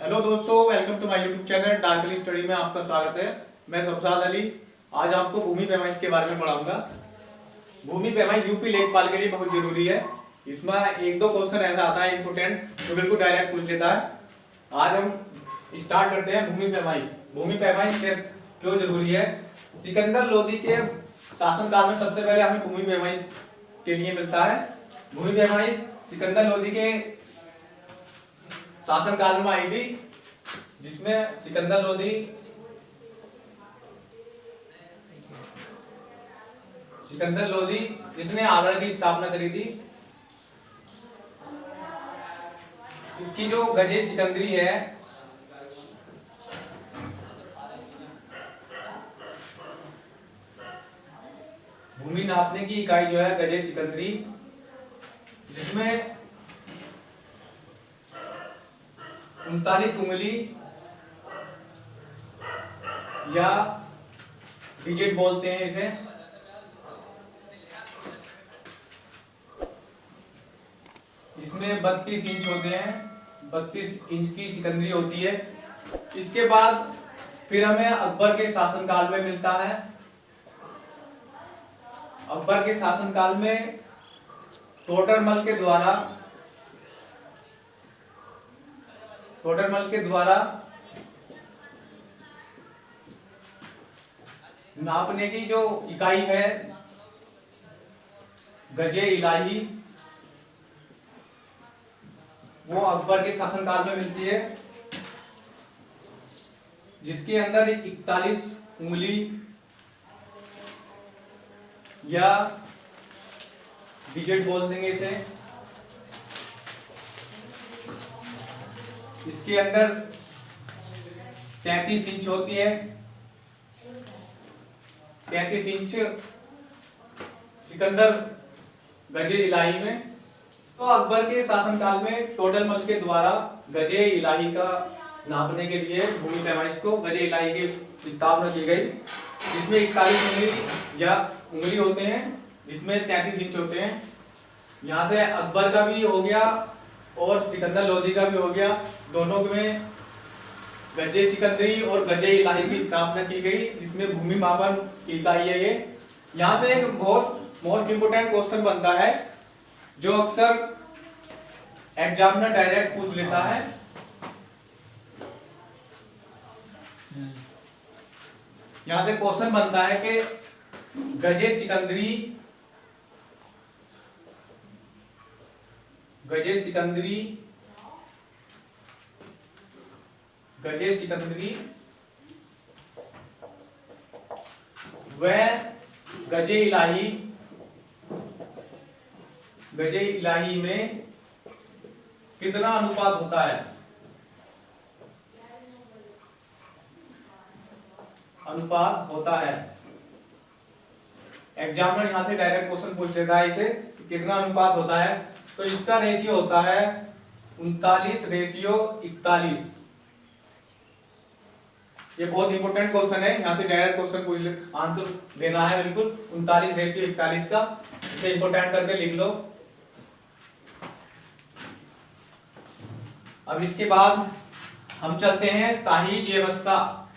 Hello दोस्तों, welcome to my YouTube channel darkly study में आपका स्वागत है। मैं शमशाद अली। आज आपको भूमि पैमाइश के बारे में पढ़ाऊंगा। भूमि पैमाइश यूपी लेखपाल के लिए बहुत जरूरी है। इसमें एक दो क्वेश्चन ऐसा आता है इंपोर्टेंट जो बिल्कुल डायरेक्ट पूछ लेता है। आज हम स्टार्ट करते हैं भूमि पैमाइश। भूमि पैमाइश क्यों जरूरी है? सिकंदर लोदी के शासनकाल में सबसे पहले हमें भूमि पैमाइश के लिए मिलता है। भूमि पैमाइश सिकंदर लोदी के शासनकाल में आई थी, जिसमें सिकंदर लोदी जिसने आगरा की स्थापना करी थी। इसकी जो गजे सिकंदरी है, भूमि नापने की इकाई जो है गजे सिकंदरी, जिसमें 39 उंगली या डिजिट बोलते हैं इसे, इसमें 32 इंच होते हैं। 32 इंच की सिकंदरी होती है। इसके बाद फिर हमें अकबर के शासनकाल में मिलता है। अकबर के शासनकाल में टोडरमल के द्वारा नापने की जो इकाई है गजे इलाही, वो अकबर के शासनकाल में मिलती है, जिसके अंदर 41 उंगली या डिजिट बोल देंगे इसे। इसके अंदर 33 इंच होती है। 33 इंच सिकंदर गजे इलाही में। तो अकबर के शासनकाल में टोडरमल के द्वारा गजे इलाही का नापने के लिए भूमि पैमाइश को गजे इलाही की स्थापना की गई, जिसमें 41 उंगली या उंगली होते हैं, जिसमें 33 इंच होते हैं। यहाँ से अकबर का भी हो गया और सिकंदर लोदी का भी हो गया। दोनों में गजे सिकंदरी और गजे इलाही की स्थापना की गई, जिसमें भूमि मापन की इकाई है ये। यहाँ से एक बहुत मोस्ट इंपोर्टेंट क्वेश्चन बनता है जो अक्सर एग्जामिनर डायरेक्ट पूछ लेता है। यहाँ से क्वेश्चन बनता है कि गजे सिकंदरी व गजे इलाही में कितना अनुपात होता है? एग्जामिनर यहां से डायरेक्ट क्वेश्चन पूछ लेता है इसे कितना अनुपात होता है। तो इसका रेशियो होता है 39:41। ये बहुत इंपॉर्टेंट क्वेश्चन है। यहाँ से डायरेक्ट क्वेश्चन पूछ आंसर देना है बिल्कुल 39:41 का। इसे इंपॉर्टेंट करके लिख लो। अब इसके बाद हम चलते हैं शाही व्यवस्था।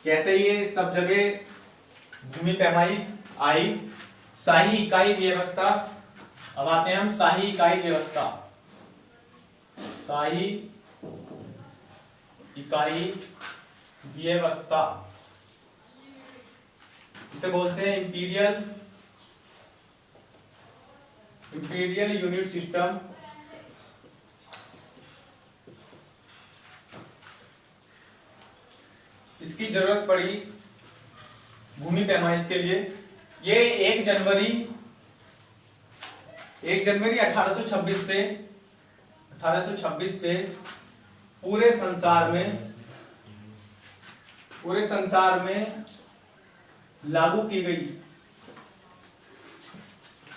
कैसे ये सब जगह भूमि पैमाइश आई। शाही इकाई व्यवस्था। अब आते हैं हम शाही इकाई व्यवस्था। शाही इकाई व्यवस्था इसे बोलते हैं इंपीरियल यूनिट सिस्टम। इसकी जरूरत पड़ी भूमि पैमाइश के लिए। ये 1 जनवरी 1826 से पूरे संसार में लागू की गई।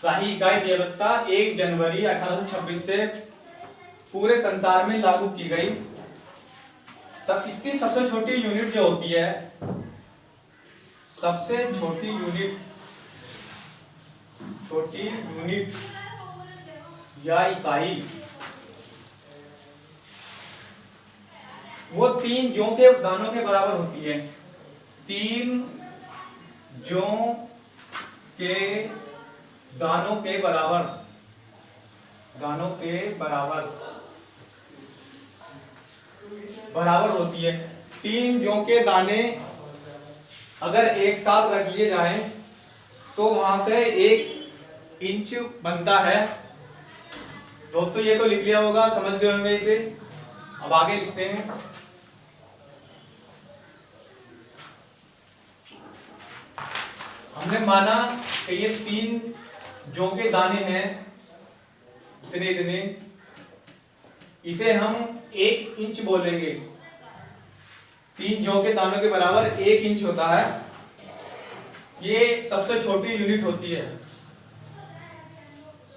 शाही इकाई व्यवस्था 1 जनवरी 1826 से पूरे संसार में लागू की गई। इसकी सबसे छोटी यूनिट जो होती है, सबसे छोटी यूनिट या इकाई वो 3 जौ के दानों के बराबर होती है। 3 जौ के दानों के बराबर, दानों के बराबर होती है। 3 जौ के दाने अगर एक साथ रख लिए जाएं तो वहां से 1 इंच बनता है। दोस्तों ये तो लिख लिया होगा, समझ गए होंगे इसे। अब आगे लिखते हैं। हमने माना कि ये 3 जौ के दाने हैं, इतने इतने, इसे हम 1 इंच बोलेंगे। 3 जौ के दानों के बराबर 1 इंच होता है। ये सबसे छोटी यूनिट होती है,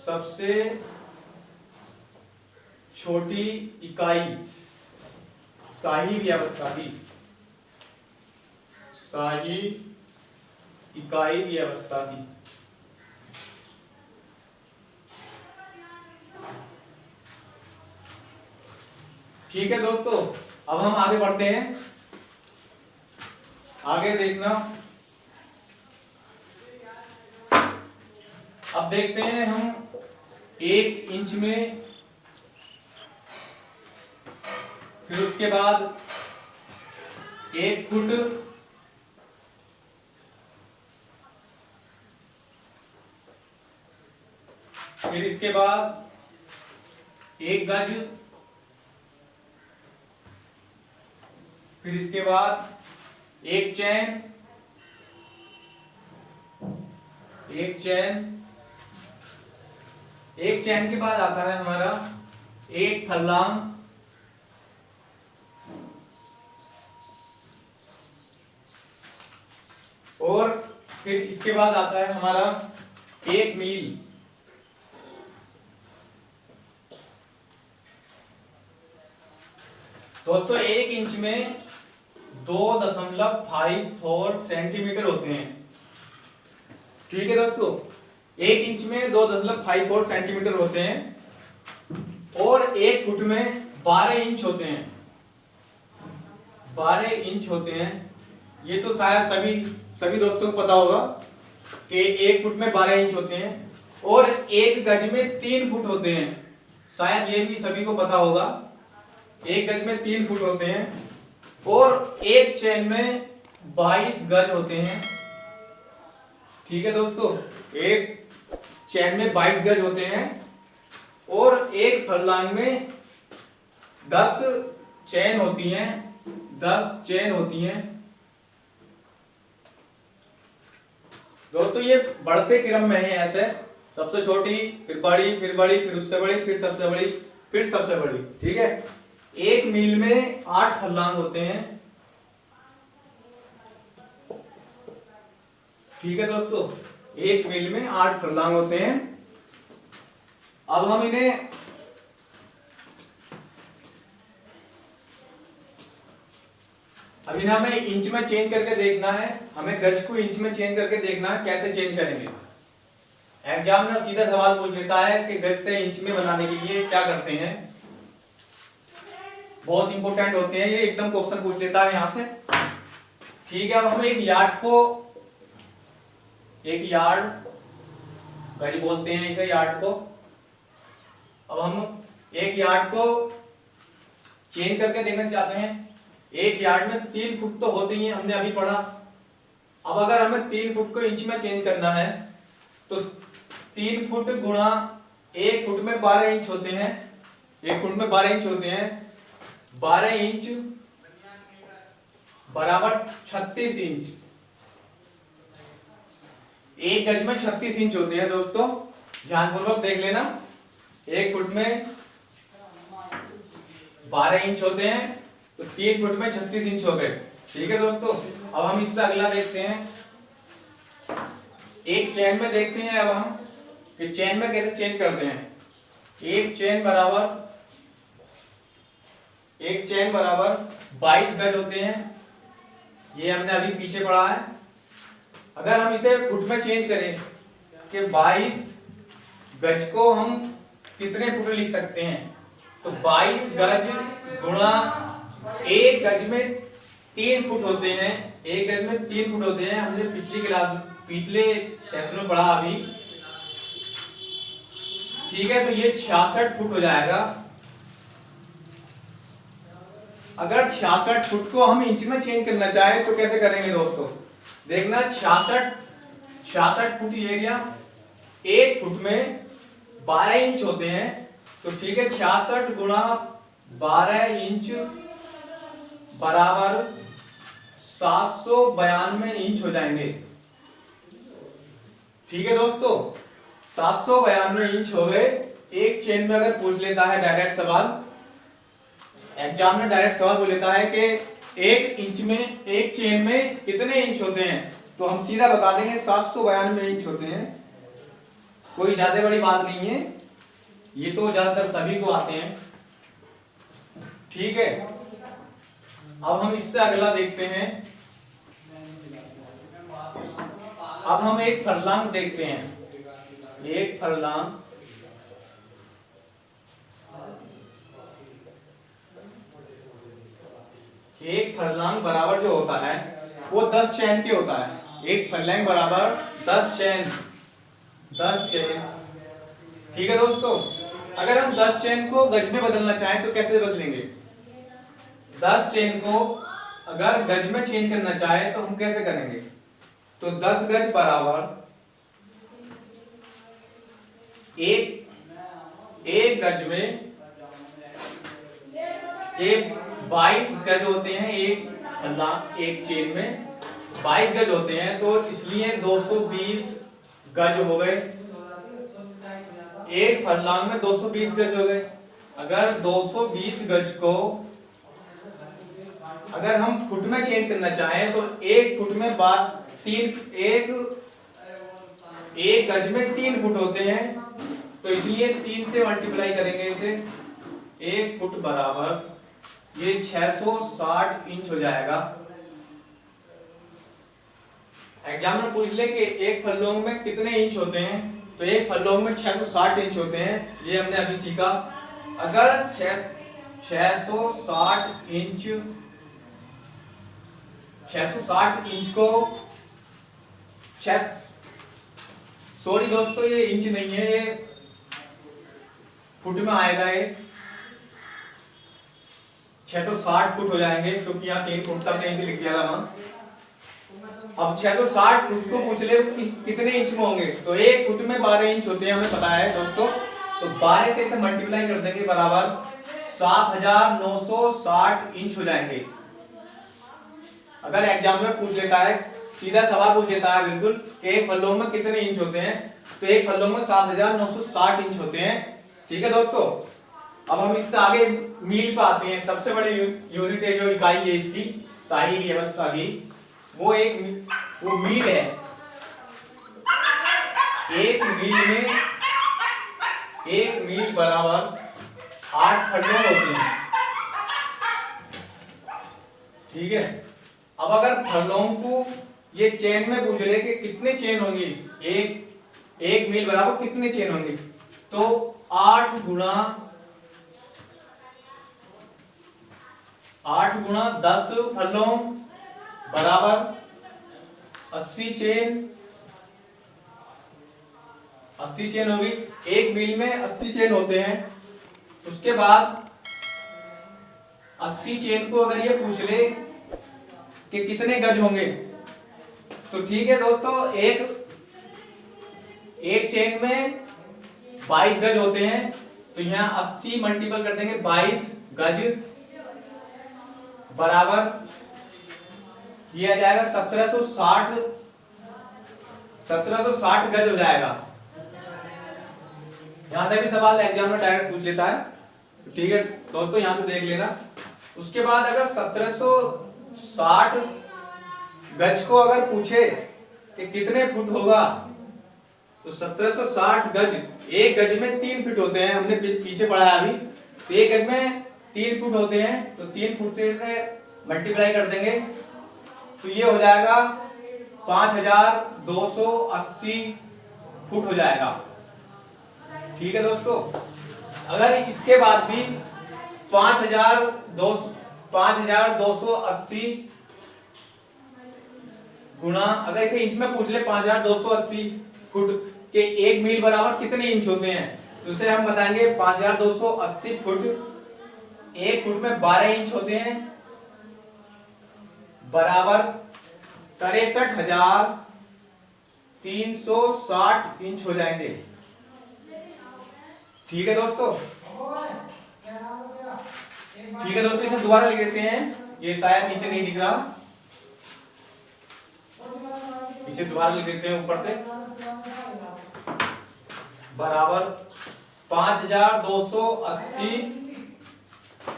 सबसे छोटी इकाई शाही व्यवस्था की, शाही इकाई व्यवस्था की। ठीक है दोस्तों, अब हम आगे बढ़ते हैं। आगे देखना, अब देखते हैं हम 1 इंच में, फिर उसके बाद 1 फुट, फिर इसके बाद 1 गज, फिर इसके बाद 1 चैन, 1 चैन, 1 चैन के बाद आता है हमारा 1 फरलांग, और फिर इसके बाद आता है हमारा 1 मील। दोस्तों 1 इंच में 2.54 सेंटीमीटर होते हैं। ठीक है दोस्तों, 1 इंच में 2.54 सेंटीमीटर होते हैं और 1 फुट में 12 इंच होते हैं। 12 इंच होते हैं। ये तो शायद सभी दोस्तों को पता होगा कि 1 फुट में 12 इंच होते हैं और 1 गज में 3 फुट होते हैं। शायद ये भी सभी को पता होगा, 1 गज में 3 फुट होते हैं और 1 चैन में 22 गज होते हैं। ठीक है दोस्तों, 1 चैन में 22 गज होते हैं और 1 फरलांग में 10 चैन होती हैं, 10 चैन होती हैं। दोस्तों ये बढ़ते क्रम में है, ऐसे सबसे छोटी, फिर बड़ी, फिर बड़ी, फिर उससे बड़ी, फिर सबसे बड़ी, फिर सबसे बड़ी। ठीक है, 1 मील में 8 फरलांग होते हैं। ठीक है दोस्तों, 1 मील में 8 फरलांग होते हैं। अब हम इन्हें हमें इंच में चेंज करके देखना है। हमें गज को इंच में चेंज करके देखना है, कैसे चेंज करेंगे। एग्जामिनर सीधा सवाल पूछ लेता है कि गज से इंच में बनाने के लिए क्या करते हैं। बहुत इंपॉर्टेंट होते हैं ये, एकदम क्वेश्चन पूछ लेता है यहां से। ठीक है, अब हम एक यार्ड गज बोलते हैं इसे, यार्ड को। अब हम एक यार्ड को चेंज करके देखना चाहते हैं। 1 यार्ड में 3 फुट तो होते ही हैं, हमने अभी पढ़ा। अब अगर हमें 3 फुट को इंच में चेंज करना है तो 3 फुट गुणा 1 फुट में 12 इंच होते हैं। 1 फुट में 12 इंच होते हैं। 12 इंच बराबर 36 इंच। 1 गज में 36 इंच होते हैं दोस्तों, ध्यानपूर्वक देख लेना। 1 फुट में 12 इंच होते हैं तो 3 फुट में 36 इंच हो गए। ठीक है दोस्तों, अब हम इससे अगला देखते हैं। एक चैन में देखते हैं अब हम कि चैन में कैसे चेंज करते हैं। एक चैन बराबर 22 गज होते हैं, ये हमने अभी पीछे पढ़ा है। अगर हम इसे फुट में चेंज करें कि 22 गज को हम कितने फुट लिख सकते हैं, तो 22 गज गुणा एक गज में 3 फुट होते हैं, एक गज में 3 फुट होते हैं। हमने पिछले सेशन में पढ़ा अभी, ठीक है। तो ये 66 फुट हो जाएगा। अगर 66 फुट को हम इंच में चेंज करना चाहे तो कैसे करेंगे दोस्तों? देखना, 66 फुट एरिया, 1 फुट में 12 इंच होते हैं। तो ठीक है, 66 गुणा 12 इंच बराबर 792 इंच हो जाएंगे। ठीक है दोस्तों, 792 इंच हो गए। एक चेन में अगर पूछ लेता है डायरेक्ट सवाल, एग्जाम में डायरेक्ट सवाल पूछ लेता है कि एक चेन में कितने इंच होते हैं, तो हम सीधा बता देंगे 792 इंच होते हैं। कोई ज्यादा बड़ी बात नहीं है, ये तो ज्यादातर सभी को आते हैं। ठीक है, अब हम इससे अगला देखते हैं। अब हम एक फरलांग देखते हैं। एक फरलांग बराबर जो होता है वो 10 चैन के होता है। एक फरलांग बराबर 10 चैन। ठीक है दोस्तों, अगर हम 10 चैन को गज में बदलना चाहें तो कैसे बदलेंगे? 10 चेन को अगर गज में चेंज करना चाहे तो हम कैसे करेंगे? तो 10 गज बराबर एक गज में 22 गज होते हैं। एक चेन में 22 गज होते हैं, तो इसलिए 220 गज हो गए। एक फरलांग में 220 गज हो गए। अगर 220 गज को अगर हम फुट में चेंज करना चाहें तो एक फुट में एक गज में 3 फुट होते हैं, तो इसलिए 3 से मल्टीप्लाई करेंगे इसे। 1 फुट बराबर ये 660 इंच हो जाएगा। एग्जाम में पूछ ले कि एक फरलोंग में कितने इंच होते हैं, तो एक फरलोंग में 660 इंच होते हैं। ये हमने अभी सीखा। अगर 660 इंच को सॉरी दोस्तों, ये इंच नहीं है, ये फुट में आएगा। ये 660 फुट हो जाएंगे, क्योंकि यहाँ 3 फुट तक इंच लिख दिया था वहां। अब 660 फुट को पूछ ले कितने इंच में होंगे, तो एक फुट में 12 इंच होते हैं, हमें पता है दोस्तों। तो 12 से इसे मल्टीप्लाई कर देंगे, बराबर 7960 इंच हो जाएंगे। अगर एग्जामिनर पूछ लेता है, सीधा सवाल पूछ लेता है बिल्कुल कि एक फरलोंग में कितने इंच होते हैं, तो एक फरलोंग में 7960 इंच होते हैं। ठीक है दोस्तों, अब हम इससे आगे मील पे आते हैं। सबसे बड़ी यूनिट है, जो इकाई है इसकी शाही व्यवस्था की, वो मील है। एक मील बराबर 8 फरलोंग होते हैं। ठीक है, अब अगर फरलोंग को ये चेन में पूछ ले कि कितने चेन होंगी, एक मील बराबर कितने चेन होंगी, तो 8 गुणा 10 फरलोंग बराबर 80 चेन होगी। एक मील में 80 चेन होते हैं। उसके बाद 80 चेन को अगर ये पूछ ले कि कितने गज होंगे, तो ठीक है दोस्तों, एक चेन में 22 गज होते हैं, तो यहाँ 80 मल्टीपल कर देंगे 22 गज बराबर ये आ जाएगा 1760 गज हो जाएगा। यहां से भी सवाल एग्जाम में डायरेक्ट पूछ लेता है। ठीक है दोस्तों, यहां से देख लेना। उसके बाद अगर 1760 गज को अगर पूछे कि कितने फुट होगा, तो 1760 गज, एक गज में 3 फुट होते हैं, हमने पीछे पढ़ा है अभी। तो एक गज में 3 फुट होते हैं, तो 3 फुट से मल्टीप्लाई कर देंगे, तो ये हो जाएगा 5280 फुट हो जाएगा। ठीक है दोस्तों, अगर इसके बाद भी 5200 5280 गुणा, अगर इसे इंच में पूछ ले 5280 फुट के 1 मील बराबर कितने इंच होते हैं, तो उसे हम बताएंगे 5280 फुट, 1 फुट में 12 इंच होते हैं, बराबर 63,360 इंच हो जाएंगे। ठीक है दोस्तों, ठीक है दोस्तों, इसे दोबारा लिख देते हैं, ये शायद नीचे नहीं दिख रहा, इसे दोबारा लिख देते हैं ऊपर से, बराबर 5280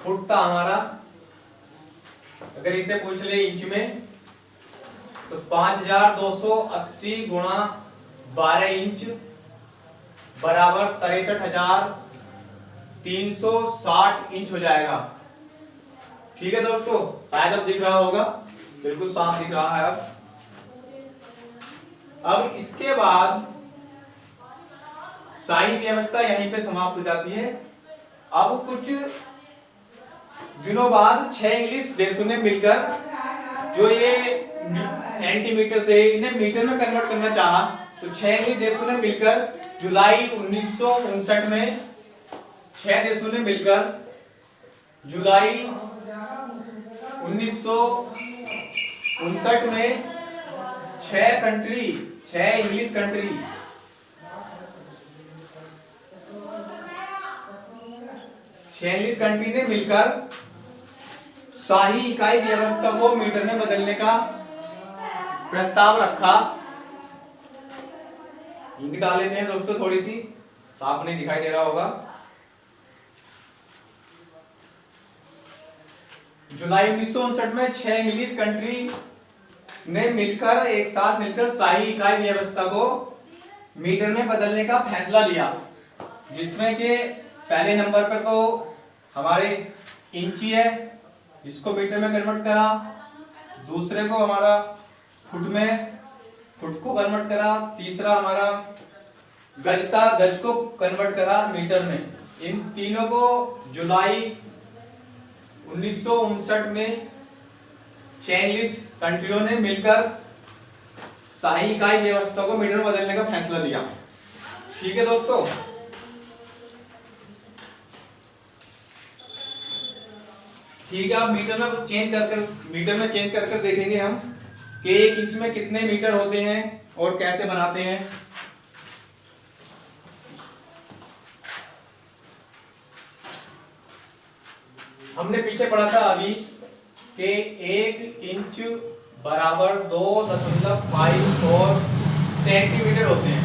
फुट था हमारा। अगर इसे पूछ ले इंच में तो 5280 गुणा 12 इंच बराबर 63,360 इंच हो जाएगा। ठीक है दोस्तों, शायद अब दिख रहा होगा, बिल्कुल साफ दिख रहा है अब इसके बाद साइन व्यवस्था यहीं पे समाप्त हो जाती है। अब कुछ दिनों बाद 6 इंग्लिश देशों ने मिलकर जो ये सेंटीमीटर थे इन्हें मीटर में कन्वर्ट करना चाहा, तो 6 इंग्लिश देशों ने मिलकर जुलाई 1959 में 6 देशों ने मिलकर जुलाई 1959 में 6 इंग्लिश कंट्री 6 इंग्लिश कंट्री ने मिलकर शाही इकाई व्यवस्था को मीटर में बदलने का प्रस्ताव रखा। इंक डाल लेते हैं दोस्तों, थोड़ी सी साफ नहीं दिखाई दे रहा होगा। जुलाई 1959 में 6 इंग्लिश कंट्री ने मिलकर एक साथ मिलकर शाही इकाई व्यवस्था को मीटर में बदलने का फैसला लिया, जिसमें के पहले नंबर पर तो हमारे इंची है, इसको मीटर में कन्वर्ट करा, दूसरे को हमारा फुट को कन्वर्ट करा, तीसरा हमारा गज को कन्वर्ट करा मीटर में। इन तीनों को जुलाई 1959 में 6 इंग्लिश कंट्रियों ने मिलकर शाही इकाई व्यवस्था को मीटर में बदलने का फैसला लिया। ठीक है दोस्तों, ठीक है, अब मीटर में चेंज कर देखेंगे हम कि 1 इंच में कितने मीटर होते हैं और कैसे बनाते हैं। हमने पीछे पढ़ा था अभी कि 1 इंच बराबर 2.54 सेंटीमीटर होते हैं।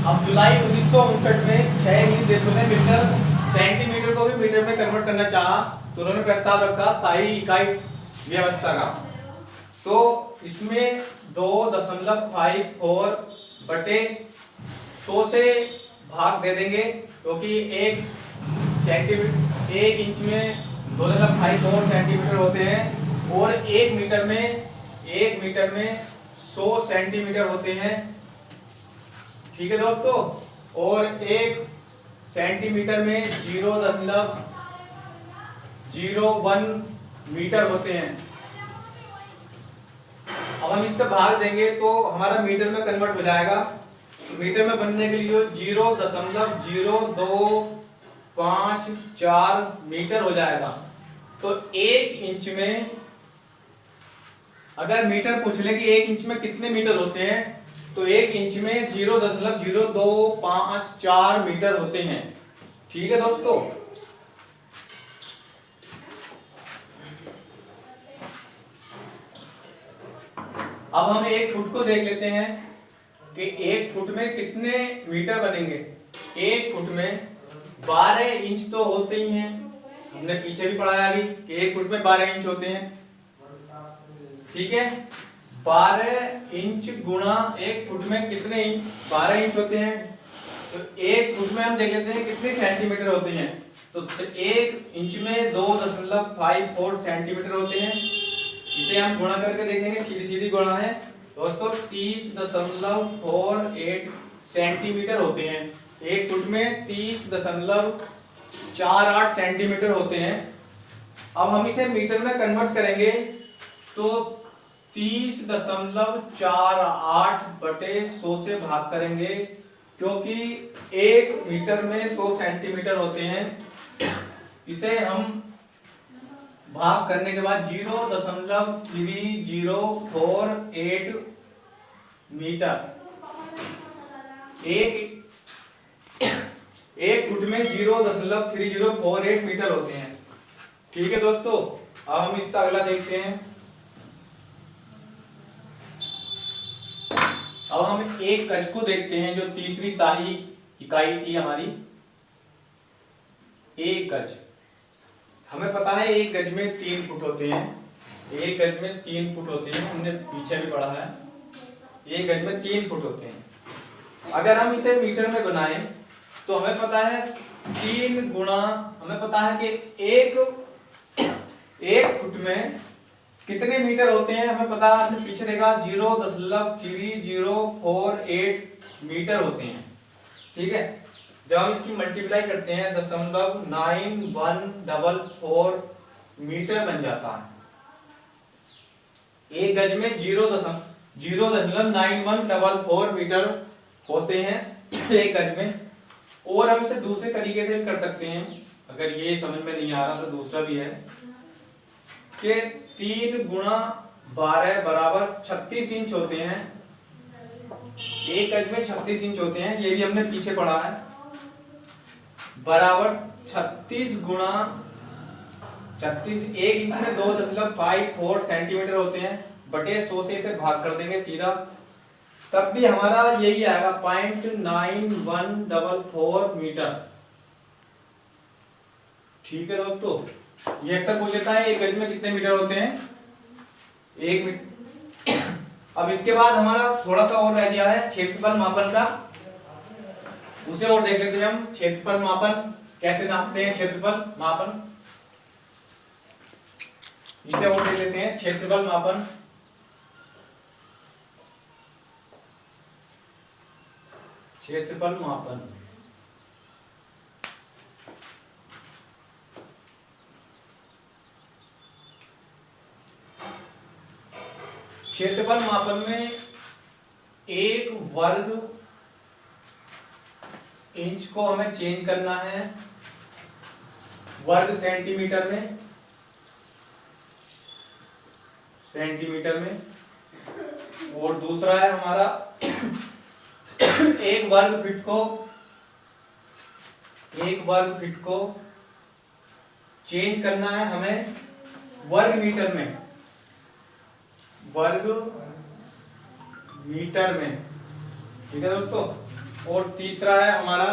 अब जुलाई 1959 में 6 इंग्लिश देशों ने मिलकर सेंटीमीटर को भी मीटर में कन्वर्ट करना चाहा, तो उन्होंने प्रस्ताव रखा शाही इकाई व्यवस्था का। तो इसमें 2.54 बटे 100 से भाग दे देंगे, क्योंकि 1 इंच में 2.54 सेंटीमीटर होते हैं और 1 मीटर में 100 सेंटीमीटर होते हैं। ठीक है दोस्तों, और 1 सेंटीमीटर में 0.01 मीटर होते हैं। अब हम इससे भाग देंगे तो हमारा मीटर में कन्वर्ट हो जाएगा। तो मीटर में बनने के लिए 0.0254 मीटर हो जाएगा। तो 1 इंच में, अगर मीटर पूछ ले कि 1 इंच में कितने मीटर होते हैं, तो 1 इंच में 0.0254 मीटर होते हैं। ठीक है दोस्तों, अब हम 1 फुट को देख लेते हैं कि 1 फुट में कितने मीटर बनेंगे। 1 फुट में 12 इंच तो होते ही हैं, हमने पीछे भी पढ़ाया अभी कि 1 फुट में 12 इंच होते हैं। ठीक है, 12 इंच गुणा 1 फुट में कितने इंच, 12 इंच होते हैं। तो 1 फुट में हम देख लेते हैं कितने सेंटीमीटर होते हैं। तो 1 इंच में 2.54 सेंटीमीटर होते हैं। इसे हम गुणा करके देखेंगे, सीधी गुणा है दोस्तों, 30.48 सेंटीमीटर होते हैं। 1 फुट में 30.48 सेंटीमीटर होते हैं। अब हम इसे मीटर में कन्वर्ट करेंगे तो 30.48 बटे 100 से भाग करेंगे, क्योंकि 1 मीटर में 100 सेंटीमीटर होते हैं। इसे हम भाग करने के बाद 0.3048 मीटर, एक फुट में 0.3048 मीटर होते हैं। ठीक है दोस्तों, अब हम इससे अगला देखते हैं। अब हम एक गज को देखते हैं, जो तीसरी शाही इकाई थी हमारी। एक गज, हमें पता है एक गज में 3 फुट होते हैं। एक गज में 3 फुट होते हैं, हमने पीछे भी पढ़ा है। एक गज में 3 फुट होते हैं। अगर हम इसे मीटर में बनाएं तो हमें पता है 3 गुणा, हमें पता है कि एक फुट में कितने मीटर होते हैं। हमें पता है, आपने पीछे देखा 0.3048 मीटर होते हैं। ठीक है, जब हम इसकी मल्टीप्लाई करते हैं 0.9144 मीटर बन जाता है। एक गज में 0.9144 मीटर होते हैं एक गज में। और हम इसे दूसरे तरीके से भी कर सकते हैं, अगर ये समझ में नहीं आ रहा तो दूसरा भी है कि 3 गुणा 12 बराबर 36 इंच होते हैं। एक गज में 36 इंच होते हैं, ये भी हमने पीछे पढ़ा है। बराबर 36 गुणा 36, 1 इंच में 2.54 सेंटीमीटर होते हैं, बटे 100 से इसे भाग कर देंगे सीधा, तब भी हमारा यही आएगा 0.9144 मीटर। ठीक है दोस्तों, ये अक्सर पूछ लेता है एक गज में कितने मीटर होते हैं, 1 मीटर। अब इसके बाद हमारा थोड़ा सा और रह गया है क्षेत्रफल मापन का, उसे और देख लेते हैं हम। क्षेत्रफल मापन कैसे नापते हैं, क्षेत्रफल मापन, इसे और देख लेते हैं। क्षेत्रफल मापन, क्षेत्रफल मापन, क्षेत्रफल मापन में 1 वर्ग इंच को हमें चेंज करना है वर्ग सेंटीमीटर में, और दूसरा है हमारा 1 वर्ग फीट को चेंज करना है हमें वर्ग मीटर में, ठीक है दोस्तों। और तीसरा है हमारा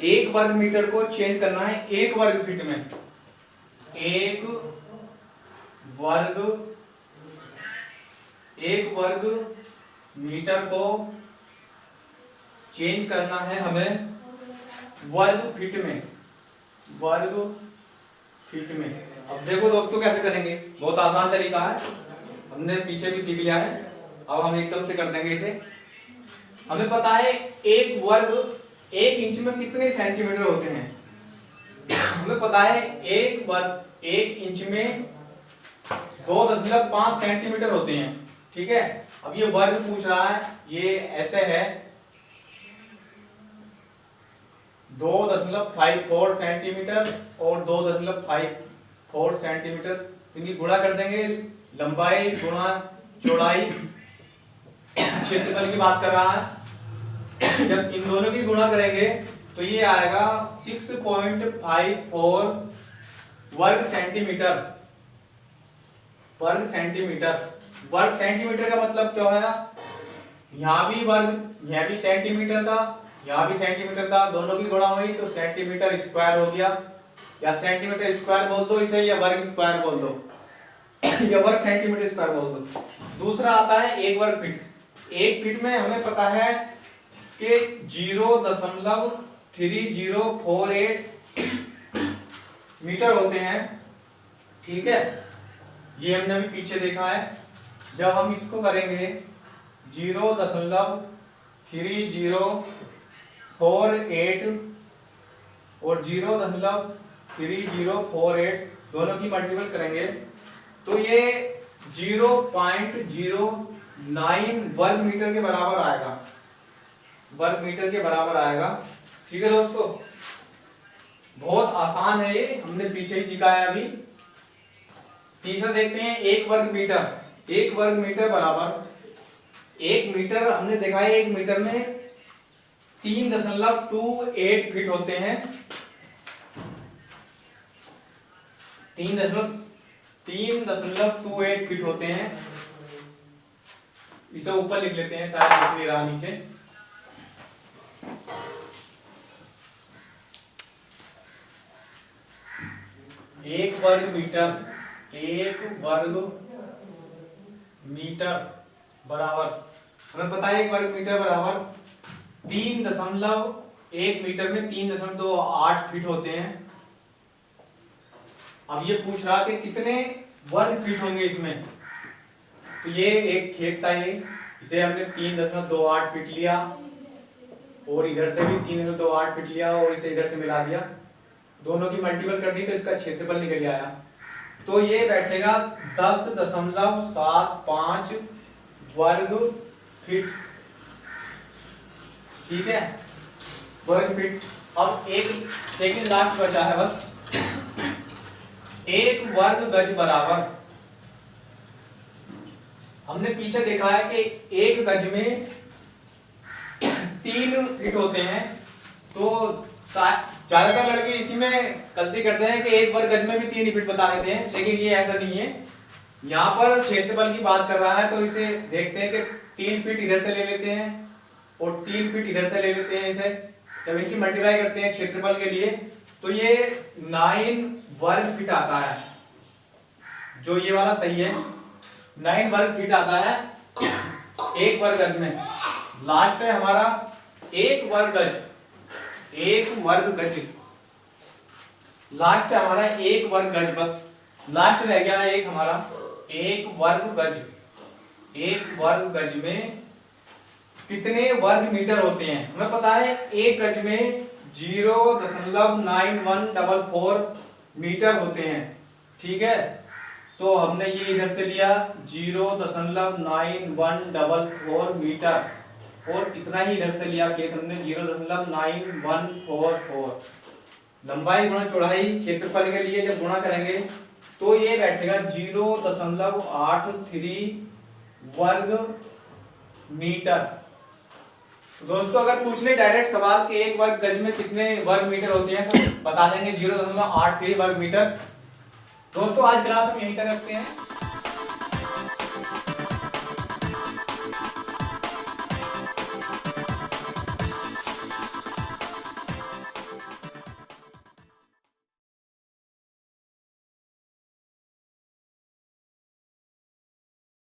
1 वर्ग मीटर को चेंज करना है 1 वर्ग फीट में, 1 वर्ग मीटर को चेंज करना है हमें वर्ग फीट में, अब देखो दोस्तों कैसे करेंगे, बहुत आसान तरीका है, हमने पीछे भी सीख लिया है। अब हम एकदम से कर देंगे इसे। हमें पता है 1 इंच में कितने सेंटीमीटर होते हैं। हमें पता है 1 इंच में 2.5 सेंटीमीटर होते हैं। ठीक है, अब ये वर्ग पूछ रहा है, ये ऐसे है 2.54 सेंटीमीटर और 2.54 सेंटीमीटर, इनकी गुणा कर देंगे, लंबाई गुणा चौड़ाई, क्षेत्रफल की बात कर रहा है। जब इन दोनों की गुणा करेंगे तो ये आएगा 6.54 वर्ग सेंटीमीटर। वर्ग सेंटीमीटर का मतलब क्या है, यहाँ भी वर्ग, यहाँ भी सेंटीमीटर था, यहाँ भी सेंटीमीटर था, दोनों की गुणा हुई तो सेंटीमीटर स्क्वायर हो गया, या सेंटीमीटर स्क्वायर बोल दो इसे, या वर्ग स्क्वायर बोल दो, या वर्ग सेंटीमीटर स्क्वायर बोल दो। दूसरा आता है 1 वर्ग फीट। 1 फीट में हमें पता है कि 0.3048 मीटर होते हैं। ठीक है, ये हमने अभी पीछे देखा है। जब हम इसको करेंगे 0.3048 और 0.54 3048 दोनों की मल्टीपल करेंगे तो ये 0.09 वर्ग मीटर के बराबर आएगा, वर्ग मीटर के बराबर आएगा। ठीक है दोस्तों, बहुत आसान है ये, हमने पीछे ही सीखा है अभी। तीसरा देखते हैं, 1 वर्ग मीटर। 1 वर्ग मीटर बराबर, 1 मीटर हमने देखा है 1 मीटर में 3.28 फीट होते हैं। 3.28 फीट होते हैं। इसे ऊपर लिख लेते हैं, शायद लिख नहीं रहा नीचे। एक वर्ग मीटर बराबर, हमें पता है 1 वर्ग मीटर बराबर 3.1 मीटर में 3.28 फीट होते हैं। अब ये पूछ रहा कि कितने वर्ग फीट होंगे इसमें, तो ये एक खेत था, ये इसे हमने 3.28 फीट लिया और इधर से भी 3.28 फीट लिया और इसे इधर से मिला दिया, दोनों की मल्टीपल कर दी तो इसका क्षेत्रफल निकल आया। तो ये बैठेगा 10.75 वर्ग फीट। ठीक है, वर्ग फीट। अब एक सेकंड लास्ट बचा है बस। 1 वर्ग गज बराबर, हमने पीछे देखा है कि 1 गज में 3 फीट होते हैं, तो ज्यादातर लड़के इसी में गलती करते हैं कि 1 वर्ग गज में भी 3 फीट बता देते हैं, लेकिन ये ऐसा नहीं है। यहाँ पर क्षेत्रफल की बात कर रहा है तो इसे देखते हैं कि 3 फीट इधर से ले लेते हैं और 3 फीट इधर से ले लेते हैं। इसे जब इनकी मल्टीप्लाई करते हैं क्षेत्रफल के लिए तो ये 9 वर्ग फीट आता है, जो ये वाला सही है। 9 वर्ग फीट आता है 1 वर्ग गज में। लास्ट है हमारा 1 वर्ग गज, 1 वर्ग गज लास्ट है हमारा 1 वर्ग गज, बस लास्ट रह गया है एक हमारा 1 वर्ग गज। 1 वर्ग गज में कितने वर्ग मीटर होते हैं, हमें पता है 1 गज में 0.9144 मीटर होते हैं। ठीक है, तो हमने ये इधर से लिया 0.9144 मीटर और इतना ही इधर से लिया खेत हमने 0.9144। लंबाई गुणा चौड़ाई क्षेत्रफल के लिए जब गुणा करेंगे तो ये बैठेगा 0.83 वर्ग मीटर। दोस्तों अगर पूछ ले डायरेक्ट सवाल के 1 वर्ग गज में कितने वर्ग मीटर होते हैं तो बता देंगे 0.83 वर्ग मीटर। दोस्तों आज क्लास हम यहीं तक रखते हैं।